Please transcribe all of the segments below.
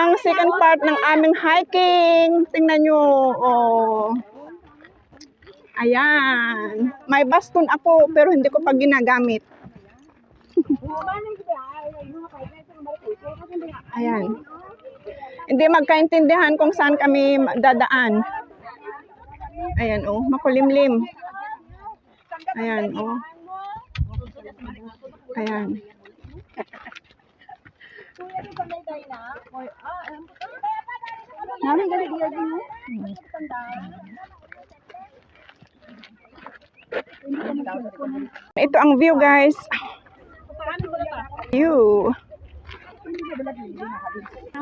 ang second part ng aming hiking. Tingnan nyo. Oh. Ayan. May baston ako pero hindi ko pa ginagamit. Ayan. Hindi magkaintindihan kung saan kami dadaan. Ayan, oh. Makulimlim. Ayan, oh. Ayan. Ito ang view, guys. View.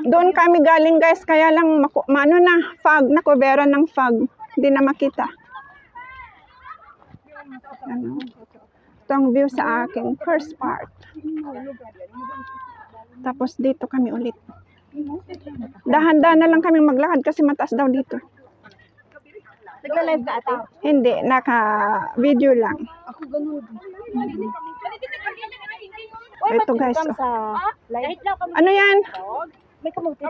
Doon kami galing, guys, kaya lang ano na, fog, nakubera ng fog. Hindi na makita. Ano? Ito ang view sa aking first part. Tapos dito kami ulit. Dahan-dahan na lang kami maglakad kasi mataas daw dito. Nagla-live ka ata? Hindi, naka-video lang. Ako ganun. Ito, guys. Ano Ano yan? May kamote.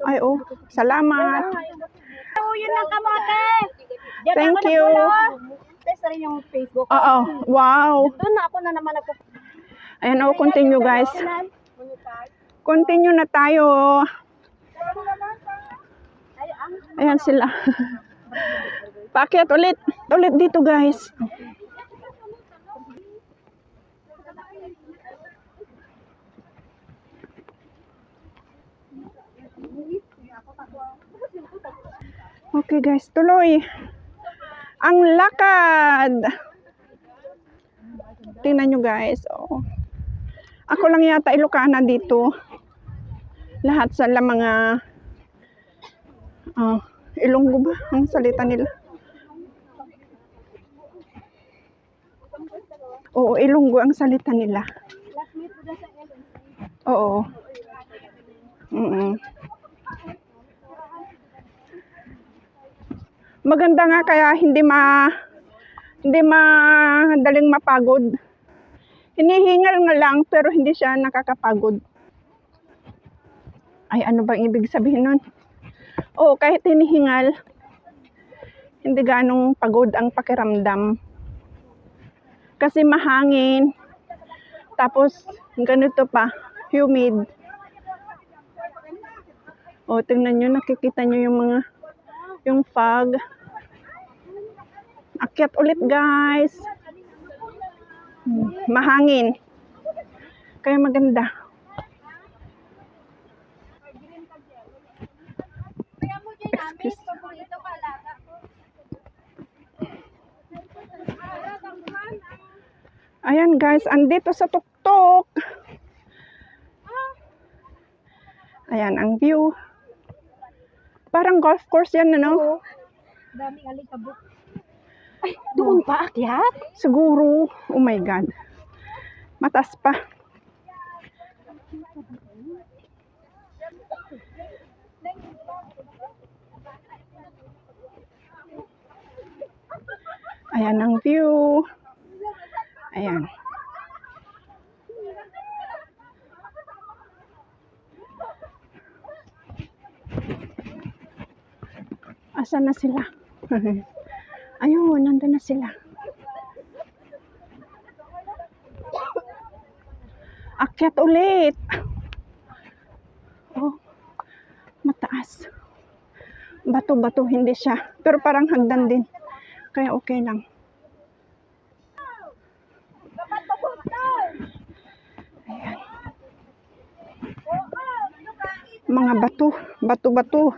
Ay, oh. Salamat. Yun ang kamote. Thank you. Test rin yung Facebook. Oo. Wow. Doon na ako na naman Ayan, oh. Continue, guys. Continue na tayo. Ayan sila. Paakyat ulit. Ulit dito, guys. Okay, guys. Tuloy. Ang lakad. Tingnan nyo, guys. Oh. Ako lang yata Ilocana dito. Lahat sa mga Ilonggo ba ang salita nila? Oo, Ilonggo ang salita nila. Oo. Maganda nga kaya hindi madaling mapagod. Hinihingal nga lang pero hindi siya nakakapagod. Ay, ano bang ibig sabihin nun? Oo, kahit hinihingal, hindi ganong pagod ang pakiramdam. Kasi mahangin. Tapos, ganito pa, humid. O, tingnan nyo, nakikita nyo yung fog. Akyat ulit, guys. Mahangin. Kaya maganda. Excuse. Ayan, guys, andito sa tuktok. Ayan ang view. Parang golf course yan, ano? Daming alikabok. Ay, doon pa akyat? Siguro. Oh my God. Mataas pa. Ayan ang view. Ayan. Asan na sila? Ayun, nandun na sila. Akyat ulit. Oh, mataas. Bato-bato, hindi siya. Pero parang hagdan din. Kaya okay lang. Ayan. Mga bato. Bato-bato.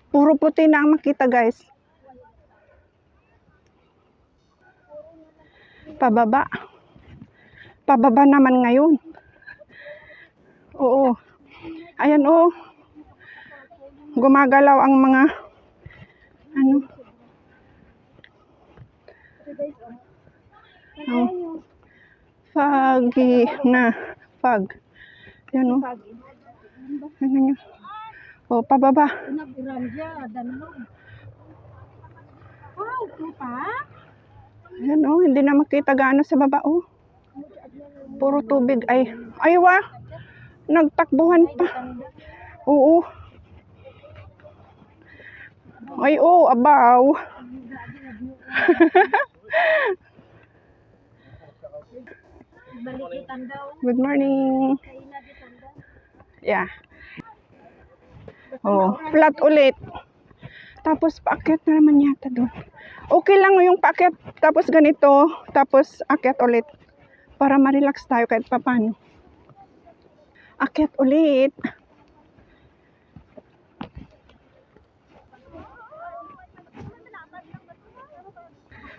Puro puti na ang makita, guys. Pababa. Pababa naman ngayon. Oo. Ayan, oh. Gumagalaw ang mga ano. foggy na fog. Yan o. Tingnan nyo. O, pababa. Nag-uranja, danlog. Wow, ito pa? Ayan o, hindi na makita gaano sa baba o. Puro tubig. Ay wa. Nagtakbuhan pa. Oo. Ay o, abaw. Balikitan daw. Good morning. Kaina di tanda. Yeah. Oh, flat ulit. Tapos paakyat na naman yata doon. Okay lang yung paakyat. Tapos ganito. Tapos akyat ulit. Para ma-relax tayo kahit papano. Akyat ulit.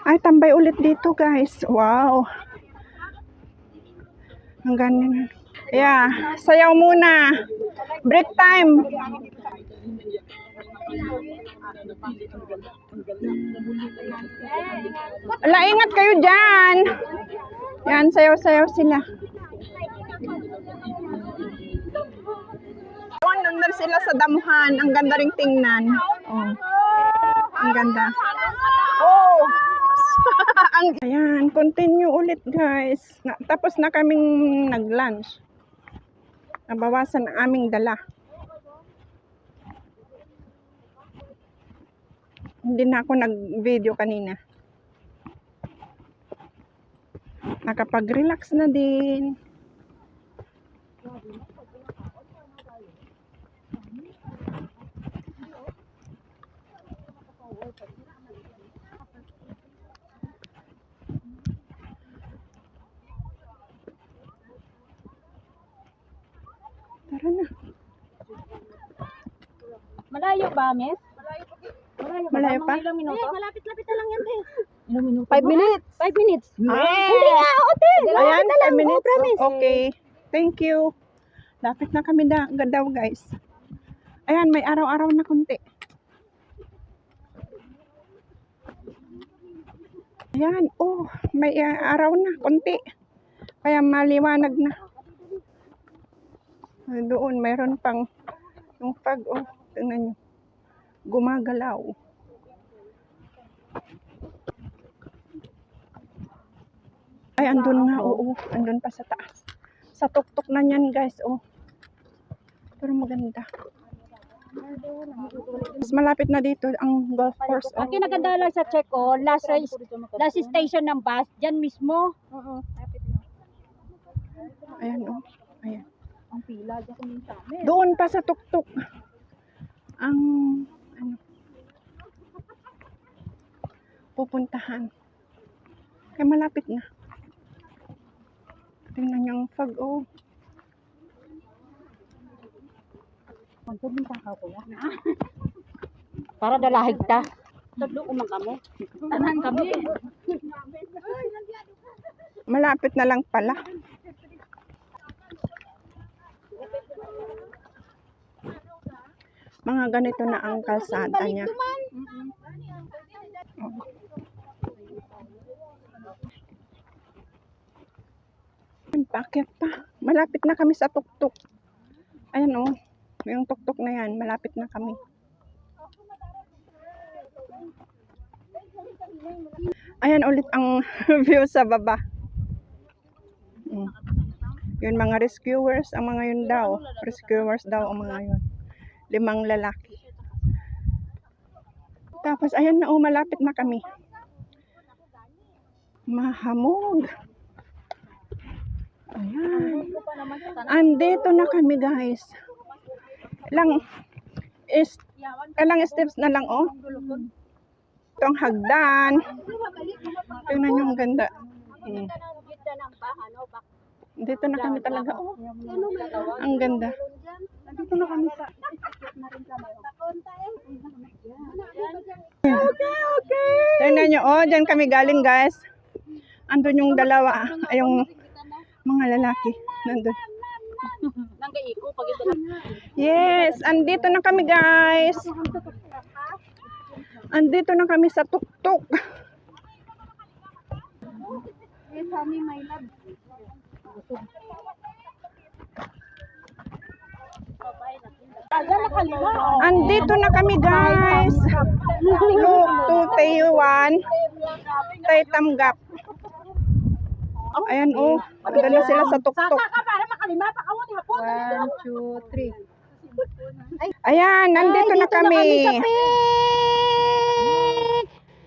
Ay, tambay ulit dito guys. Wow. Ang ganyan. Yeah, sayaw muna. Break time. Ala, ingat kayo dyan. Yan, sayaw-sayaw sila. Nandun sila sa damuhan. Ang ganda ring tingnan. Oh. Ang ganda. Oh! Ayan, continue ulit guys. Tapos na kaming nag-lunch. Nabawasan ang aming dala. Hindi na ako nag-video kanina. Nakapag-relax na din. Tara na. Malayo ba, miss? Malayo pa? Mga ilang minuto? Malapit-lapit na lang yan, te. Ilang minuto? 5 minutes. 5 minutes. Hindi Ote. Ayan, 5 minutes. Okay. Thank you. Lapit na kami daw guys. Ayan, may araw-araw na kunti. Ayan, oh, may araw na kunti. Kaya maliwanag na. Doon, mayroon pang yung fog, oh, tingnan nyo. Gumagalaw. Ay, andun nga, oo. Andun pa sa taas. Sa tuktok na niyan, guys, oh. Pero maganda. Mas malapit na dito ang golf course. Ang kinaganda lang sa check, last station ng bus, dyan mismo. Ayan, oh. Ayan. Ang pila, dyan kunin sa amin. Doon pa sa tuktok. Ang, ano, pupuntahan. Kaya malapit na. Tingnan niyo ang fog, oh. Magpapinta ka ko ya. Para dalahig ta. Tadlo umang kamo. Tanan kami. Malapit na lang pala. Mga ganito na ang kalsada niya. Oh. Bakit pa? Malapit na kami sa tuktok. Ayan oh. Yung tuktok na yan, malapit na kami. Ayan ulit ang view sa baba. Yun mga rescuers, ang mga yun daw. Rescuers daw ang mga yun. 5 lalaki. Tapos ayan na oh, malapit na kami. Mahamog. Ayan. Andito na kami guys. Ilang steps na lang oh. Itong hagdan. Tingnan nyo ang ganda. Dito na kami talaga oh. Ang ganda. Dito na kami sa Okay. Tingnan nyo oh, dyan kami galing guys. Andun yung dalawa, ay yung mga lalaki. Nandun. Yes, andito na kami guys. Andito na kami sa tuktok. Yes, honey, my love. Andito na kami guys. Look to Taiwan. Taitamgap. Ayan oh. Andun na sila sa tuktok. 1, 2, 3. Ayan, nandito na kami.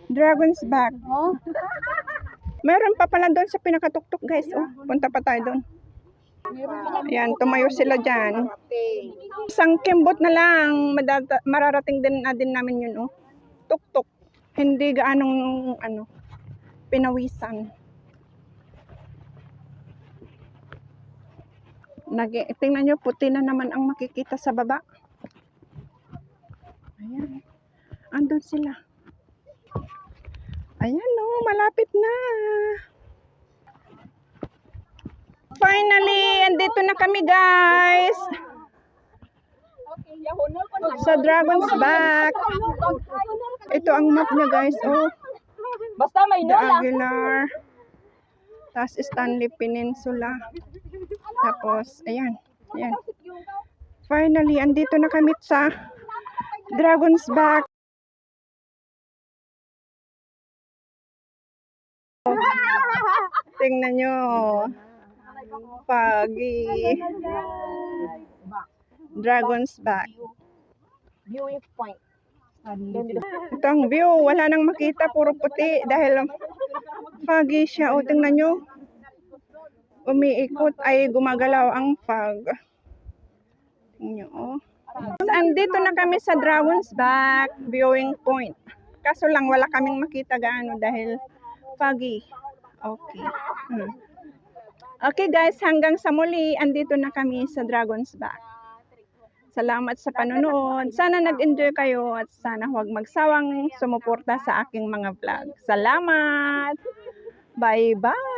Dragon's Back. Oh. Meron pa pala doon sa pinakatuktok guys. Oh, punta pa tayo doon. Ayan, tumayo sila dyan. Isang kimbot na lang. Mararating din namin yun. Oh. Tuktok. Hindi gaanong pinawisan. Tingnan nyo, puti na naman ang makikita sa baba. Ayan. Andun sila. Ayan o, malapit na. Finally, andito na kami guys. Sa Dragon's Back. Ito ang map niya guys. Oh. Basta may The Aguilar. Tapos Stanley Peninsula. Tapos, ayan. Ayan. Finally, andito na kami sa Dragon's Back. Tingnan nyo. Pagi. Dragon's Back. viewing point. Ito ang view. Wala nang makita. Puro puti. Dahil foggy siya. O, tingnan nyo. Umiikot ay gumagalaw ang fog. Tingnan nyo, oh. Andito na kami sa Dragon's Back viewing point. Kaso lang wala kaming makita gaano dahil foggy. Okay. Okay guys, hanggang sa muli. Andito na kami sa Dragon's Back. Salamat sa panonood. Sana nag-enjoy kayo at sana huwag magsawang sumuporta sa aking mga vlog. Salamat! Bye-bye!